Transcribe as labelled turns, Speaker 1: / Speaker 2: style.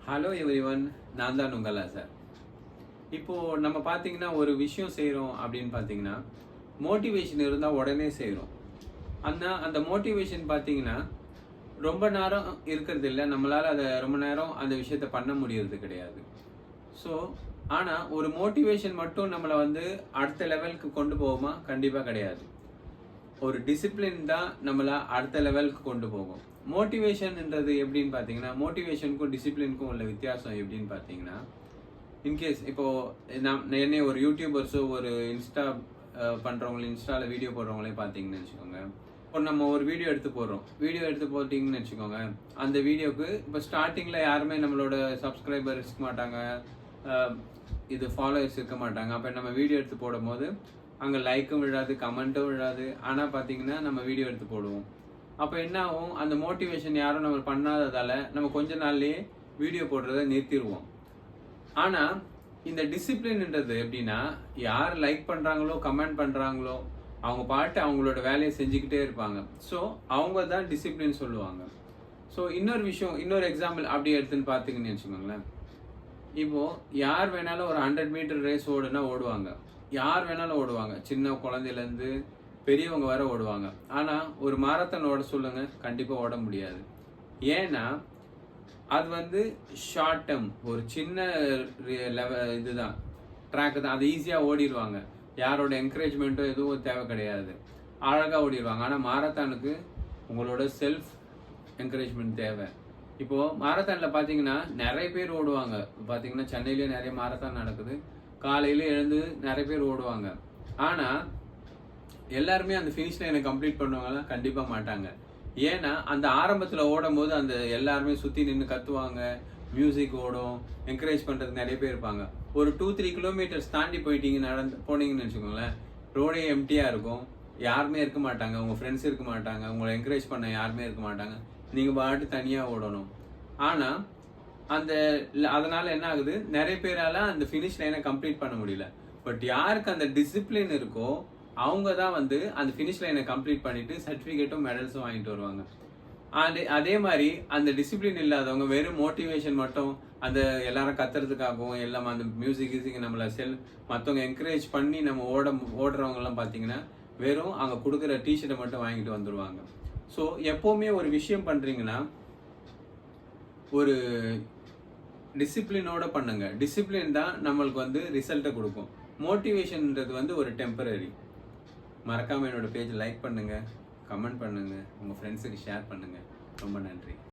Speaker 1: Hello everyone, நான் தான் உங்களா சார். இப்போது நம்ம பார்த்தீங்கன்னா ஒரு விஷயம் செய்கிறோம் அப்படின்னு பார்த்தீங்கன்னா மோட்டிவேஷன் இருந்தால் உடனே செய்கிறோம். ஆனால் அந்த மோட்டிவேஷன் பார்த்தீங்கன்னா ரொம்ப நேரம் இருக்கிறது இல்லை, நம்மளால் அதை ரொம்ப நேரம் அந்த விஷயத்த பண்ண முடியறது கிடையாது. ஸோ ஆனால் ஒரு மோட்டிவேஷன் மட்டும் நம்மளை அடுத்த லெவலுக்கு கொண்டு போகுமா? கண்டிப்பாக கிடையாது. ஒரு டிசிப்ளின் தான் நம்மளை அடுத்த லெவலுக்கு கொண்டு போகும். மோட்டிவேஷன்ன்றது எப்படின்னு பார்த்தீங்கன்னா, மோட்டிவேஷனுக்கும் டிசிப்ளினுக்கும் உள்ள வித்தியாசம் எப்படின்னு பார்த்தீங்கன்னா, இன்கேஸ் இப்போது என்னை ஒரு யூடியூபர்ஸோ ஒரு இன்ஸ்டா பண்ணுறவங்களே, இன்ஸ்டாவில் வீடியோ போடுறவங்களே பார்த்தீங்கன்னு வச்சுக்கோங்க. இப்போ நம்ம ஒரு வீடியோ எடுத்து போடுறோம். வீடியோ எடுத்து போட்டிங்கன்னு வச்சுக்கோங்க, அந்த வீடியோக்கு இப்போ ஸ்டார்டிங்கில் யாருமே நம்மளோட சப்ஸ்கிரைபர் இருக்க மாட்டாங்க, இது ஃபாலோவர்ஸ் இருக்க மாட்டாங்க. அப்போ நம்ம வீடியோ எடுத்து போடும் போது அங்கே லைக்கும் விழாது, கமெண்ட்டும் விழாது. ஆனால் பார்த்தீங்கன்னா நம்ம வீடியோ எடுத்து போடுவோம். அப்போ என்ன ஆகும்? அந்த மோட்டிவேஷன் யாரும் நம்ம பண்ணாததால் நம்ம கொஞ்ச நாள்லேயே வீடியோ போடுறதை நிறுத்திடுவோம். ஆனால் இந்த டிசிப்ளின்ன்றது எப்படின்னா, யார் லைக் பண்ணுறாங்களோ கமெண்ட் பண்ணுறாங்களோ அவங்க பாட்டு அவங்களோட வேலையை செஞ்சுக்கிட்டே இருப்பாங்க. ஸோ அவங்க தான் டிசிப்ளின் சொல்லுவாங்க. ஸோ இன்னொரு விஷயம், இன்னொரு எக்ஸாம்பிள் அப்படி எடுத்துன்னு பார்த்தீங்கன்னு வச்சுக்கோங்களேன். இப்போது யார் வேணாலும் ஒரு 100 மீட்டர் ரேஸ் ஓடுனா ஓடுவாங்க. யார் வேணாலும் ஓடுவாங்க, சின்ன குழந்தையிலேருந்து பெரியவங்க வர ஓடுவாங்க. ஆனால் ஒரு மாரத்தான் ஓட சொல்லுங்க, கண்டிப்பாக ஓட முடியாது. ஏன்னா அது ஷார்ட் டேர்ம், ஒரு சின்ன இதுதான், ட்ராக் தான், அது ஈஸியாக ஓடிடுவாங்க. யாரோட என்கரேஜ்மெண்ட்டோ எதுவும் தேவை கிடையாது, அழகாக ஓடிடுவாங்க. ஆனால் மாரத்தானுக்கு உங்களோட செல்ஃப் என்கரேஜ்மெண்ட் தேவை. இப்போது மாரத்தானில் பார்த்தீங்கன்னா நிறைய பேர் ஓடுவாங்க. பார்த்தீங்கன்னா சென்னையிலேயே நிறைய மாரத்தான் நடக்குது. காலையில் எழுந்து நிறைய பேர் ஓடுவாங்க. ஆனால் எல்லாருமே அந்த ஃபினிஷ் லைனை கம்ப்ளீட் பண்ணுவாங்கன்னா கண்டிப்பாக மாட்டாங்க. ஏன்னா அந்த ஆரம்பத்தில் ஓடும் போது அந்த எல்லாருமே சுற்றி நின்று கத்துவாங்க, மியூசிக் ஓடும், என்கரேஜ் பண்ணுறதுக்கு நிறைய பேர் இருப்பாங்க. ஒரு 2-3 கிலோமீட்டர்ஸ் தாண்டி போனீங்கன்னு வச்சுக்கோங்களேன், ரோடே எம்டியாக இருக்கும், யாருமே இருக்க மாட்டாங்க, உங்கள் ஃப்ரெண்ட்ஸ் இருக்க மாட்டாங்க, உங்களை என்கரேஜ் பண்ண யாருமே இருக்க மாட்டாங்க, நீங்கள் பாட்டு தனியாக ஓடணும். ஆனால் அதனால என்ன ஆகுது, நிறைய பேரால அந்த ஃபினிஷ் லைனை கம்ப்ளீட் பண்ண முடியல. பட் யாருக்கு அந்த டிசிப்ளின் இருக்கோ அவங்க தான் அந்த ஃபினிஷ் லைனை கம்ப்ளீட் பண்ணிட்டு சர்டிஃபிகேட்டும் மெடல்ஸும் வாங்கிட்டு வருவாங்க. அதே மாதிரி அந்த டிசிப்ளின் இல்லாதவங்க வெறும் மோட்டிவேஷன் மட்டும், அந்த எல்லாரும் கத்துறதுக்காகவும் எல்லாம் அந்த மியூசிக் நம்மளை மற்றவங்க என்கரேஜ் பண்ணி நம்ம ஓடுறவங்கலாம் பார்த்தீங்கன்னா வெறும் அங்கே கொடுக்குற டிஷர்ட்டை மட்டும் வாங்கிட்டு வந்துடுவாங்க. ஸோ எப்போவுமே ஒரு விஷயம் பண்ணுறீங்கன்னா ஒரு டிசிப்ளினோட பண்ணுங்க. டிசிப்ளின் தான் நம்மளுக்கு ரிசல்ட்டை கொடுக்கும். மோட்டிவேஷன்ன்றது ஒரு டெம்பரரி. மறக்காமல் என்னோட பேஜ் லைக் பண்ணுங்கள், கமெண்ட் பண்ணுங்கள், உங்கள் ஃப்ரெண்ட்ஸுக்கு ஷேர் பண்ணுங்கள். ரொம்ப நன்றி.